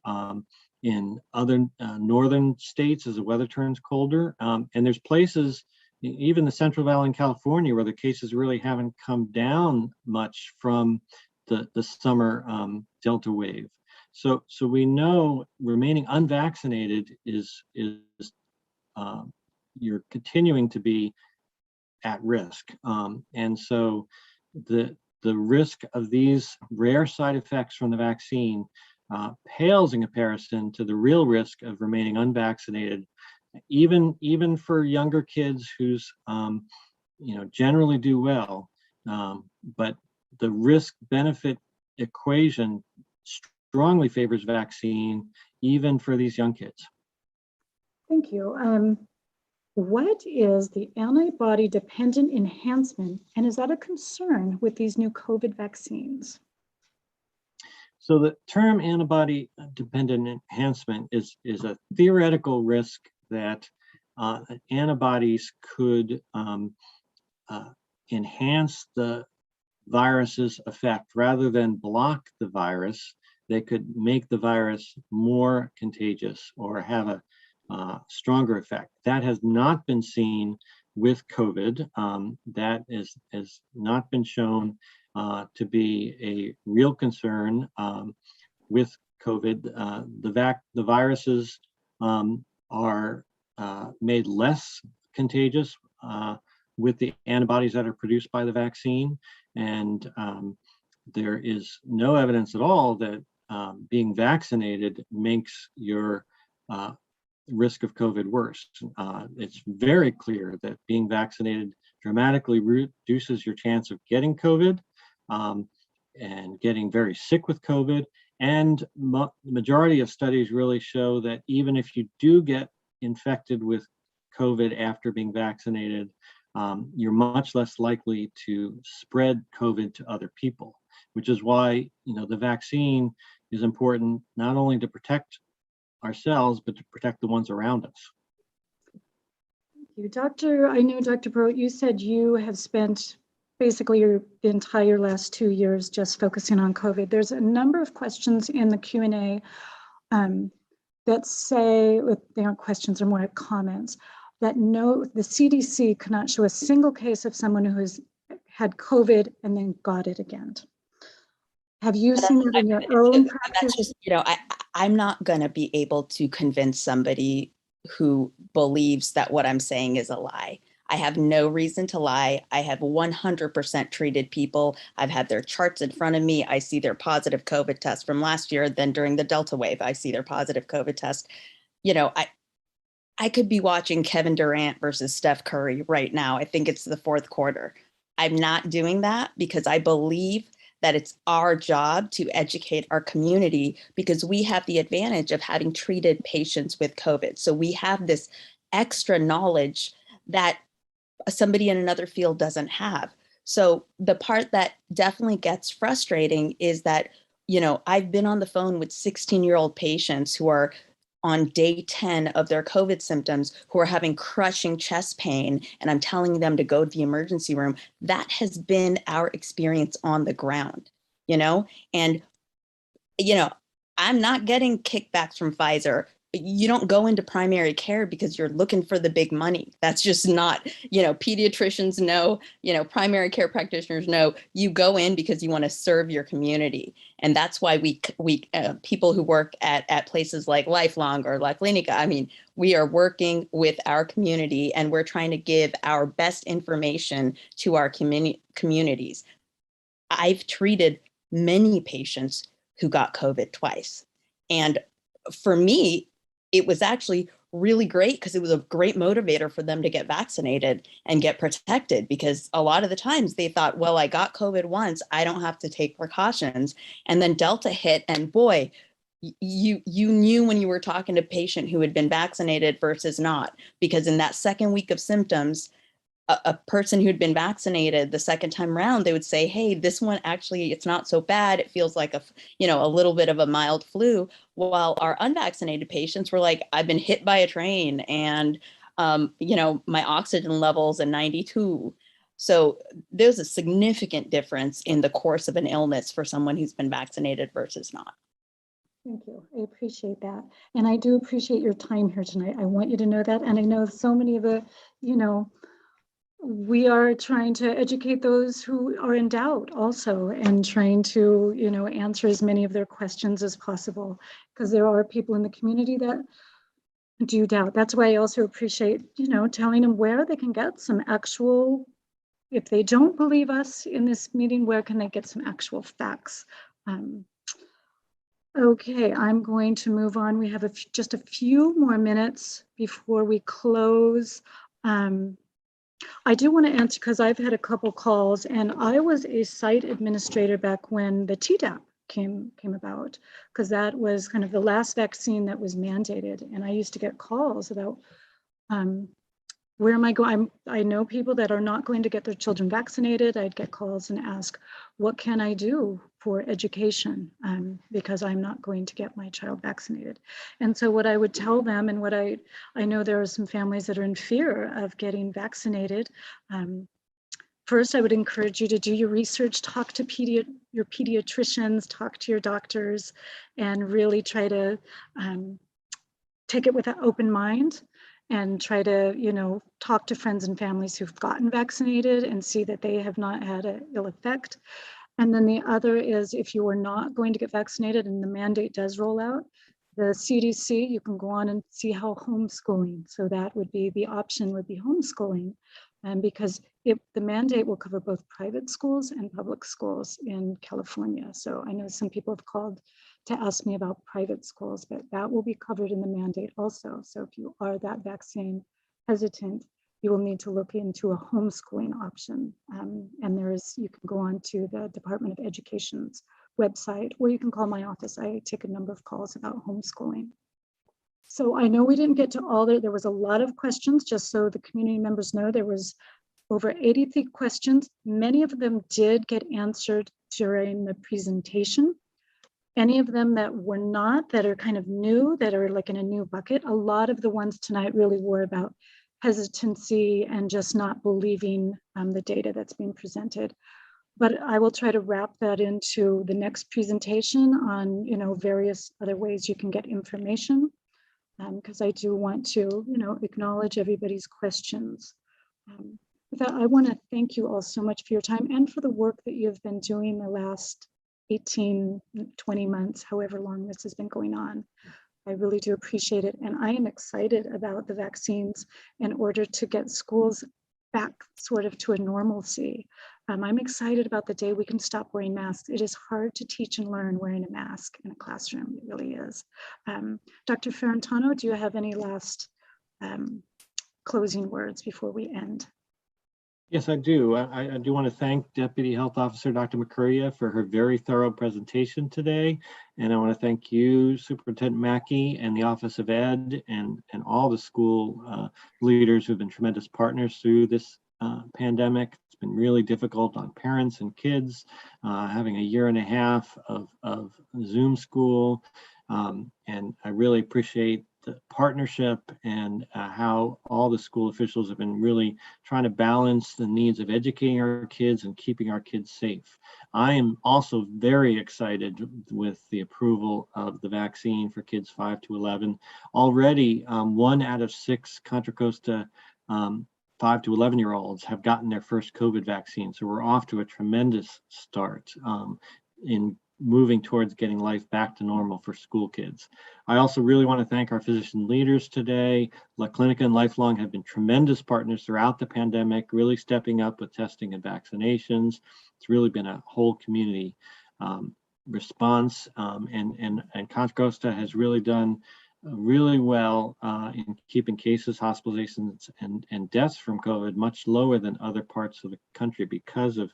in other northern states as the weather turns colder. And there's places, even the Central Valley in California, where the cases really haven't come down much from the summer Delta wave. So we know remaining unvaccinated is you're continuing to be at risk. And so the risk of these rare side effects from the vaccine pales in comparison to the real risk of remaining unvaccinated, even for younger kids who's generally do well. But the risk benefit equation strongly favors vaccine, even for these young kids. Thank you. What is the antibody-dependent enhancement, and is that a concern with these new COVID vaccines? So the term antibody-dependent enhancement is a theoretical risk that antibodies could enhance the virus's effect. Rather than block the virus, they could make the virus more contagious or have a stronger effect. That has not been seen with COVID. That has not been shown to be a real concern with COVID. The viruses are made less contagious with the antibodies that are produced by the vaccine. And there is no evidence at all that being vaccinated makes your risk of COVID worse. It's very clear that being vaccinated dramatically reduces your chance of getting COVID and getting very sick with COVID. And the majority of studies really show that even if you do get infected with COVID after being vaccinated, you're much less likely to spread COVID to other people, which is why, you know, the vaccine is important not only to protect ourselves, but to protect the ones around us. Thank you. I know Dr. Breaux, you said you have spent basically the entire last 2 years just focusing on COVID. There's a number of questions in the Q&A that say, they aren't questions, they're more like comments, that no, the CDC cannot show a single case of someone who has had COVID and then got it again. Have you seen it in your own practice? That's just, you know, I'm not going to be able to convince somebody who believes that what I'm saying is a lie. I have no reason to lie. I have 100% treated people. I've had their charts in front of me. I see their positive COVID test from last year. Then during the Delta wave, I see their positive COVID test. You know, I could be watching Kevin Durant versus Steph Curry right now. I think it's the fourth quarter. I'm not doing that because I believe that it's our job to educate our community because we have the advantage of having treated patients with COVID. So we have this extra knowledge that somebody in another field doesn't have. So the part that definitely gets frustrating is that, you know, I've been on the phone with 16-year-old patients who are on day 10 of their COVID symptoms, who are having crushing chest pain, and I'm telling them to go to the emergency room. That has been our experience on the ground, you know? And, you know, I'm not getting kickbacks from Pfizer. You don't go into primary care because you're looking for the big money. That's just not, you know, pediatricians know, you know, primary care practitioners know, you go in because you want to serve your community. And that's why we people who work at places like Lifelong or La Clinica, I mean, we are working with our community and we're trying to give our best information to our communities. I've treated many patients who got COVID twice. And for me, it was actually really great because it was a great motivator for them to get vaccinated and get protected, because a lot of the times they thought, well, I got COVID once, I don't have to take precautions. And then Delta hit, and boy, you knew when you were talking to a patient who had been vaccinated versus not, because in that second week of symptoms, a person who'd been vaccinated the second time around, they would say, hey, this one actually, it's not so bad. It feels like a little bit of a mild flu. While our unvaccinated patients were like, I've been hit by a train and, my oxygen levels are 92. So there's a significant difference in the course of an illness for someone who's been vaccinated versus not. Thank you. I appreciate that. And I do appreciate your time here tonight. I want you to know that. And I know so many of the, we are trying to educate those who are in doubt also, and trying to, answer as many of their questions as possible, because there are people in the community that do doubt. That's why I also appreciate, telling them where they can get some actual, if they don't believe us in this meeting, where can they get some actual facts? Okay, I'm going to move on. We have just a few more minutes before we close. I do want to answer, because I've had a couple calls, and I was a site administrator back when the Tdap came about, because that was kind of the last vaccine that was mandated. And I used to get calls about where am I going? I know people that are not going to get their children vaccinated. I'd get calls and ask, what can I do for education? Because I'm not going to get my child vaccinated. And so what I would tell them, and what I know there are some families that are in fear of getting vaccinated. first, I would encourage you to do your research, talk to your pediatricians, talk to your doctors, and really try to take it with an open mind and try to, talk to friends and families who've gotten vaccinated and see that they have not had an ill effect. And then the other is, if you are not going to get vaccinated and the mandate does roll out, the CDC, you can go on and see how homeschooling. So that would be the option, would be homeschooling. And because the mandate will cover both private schools and public schools in California. So I know some people have called to ask me about private schools, but that will be covered in the mandate also. So if you are that vaccine hesitant, you will need to look into a homeschooling option. And you can go on to the Department of Education's website, or you can call my office. I take a number of calls about homeschooling. So I know we didn't get to all there was a lot of questions, just so the community members know. There was over 83 questions. Many of them did get answered during the presentation. Any of them that were not, that are kind of new, that are like in a new bucket, a lot of the ones tonight really were about hesitancy and just not believing the data that's being presented. But I will try to wrap that into the next presentation on, various other ways you can get information, because I do want to, acknowledge everybody's questions. With that, I want to thank you all so much for your time and for the work that you've been doing the last 18, 20 months, however long this has been going on. I really do appreciate it. And I am excited about the vaccines in order to get schools back sort of to a normalcy. I'm excited about the day we can stop wearing masks. It is hard to teach and learn wearing a mask in a classroom. It really is. Dr. Ferrantano, do you have any last closing words before we end? Yes, I do. I do want to thank Deputy Health Officer Dr. McCurria for her very thorough presentation today. And I want to thank you, Superintendent Mackey, and the Office of Ed and all the school leaders who have been tremendous partners through this pandemic. It's been really difficult on parents and kids, having a year and a half of Zoom school. And I really appreciate the partnership and how all the school officials have been really trying to balance the needs of educating our kids and keeping our kids safe. I am also very excited with the approval of the vaccine for kids 5 to 11. Already, 1 out of 6 Contra Costa 5 to 11-year-olds have gotten their first COVID vaccine. So we're off to a tremendous start in moving towards getting life back to normal for school kids. I also really want to thank our physician leaders today. La Clinica and Lifelong have been tremendous partners throughout the pandemic, really stepping up with testing and vaccinations. It's really been a whole community response, and Contra Costa has really done really well in keeping cases, hospitalizations, and deaths from COVID much lower than other parts of the country because of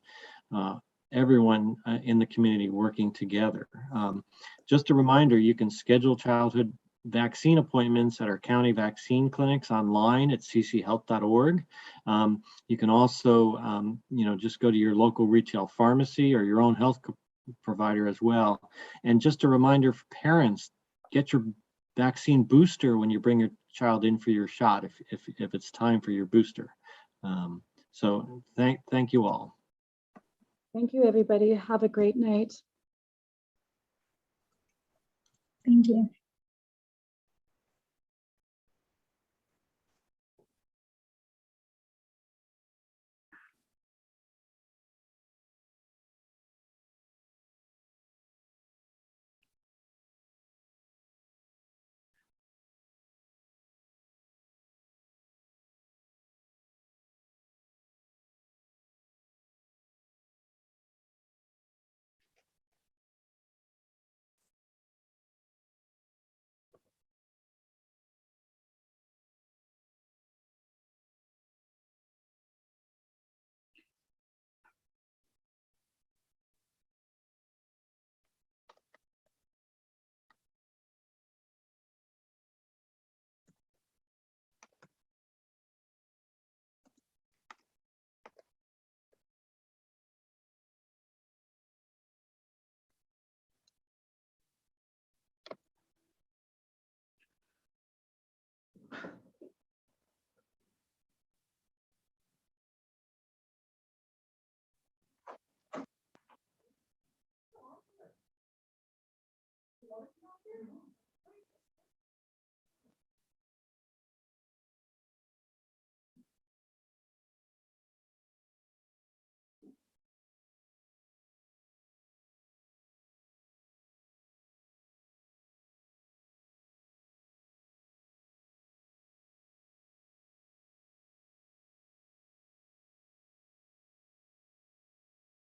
everyone in the community working together. Just a reminder, you can schedule childhood vaccine appointments at our county vaccine clinics online at cchealth.org. You can also, just go to your local retail pharmacy or your own health provider as well. And just a reminder for parents, get your vaccine booster when you bring your child in for your shot, if it's time for your booster. So thank you all. Thank you, everybody. Have a great night. Thank you.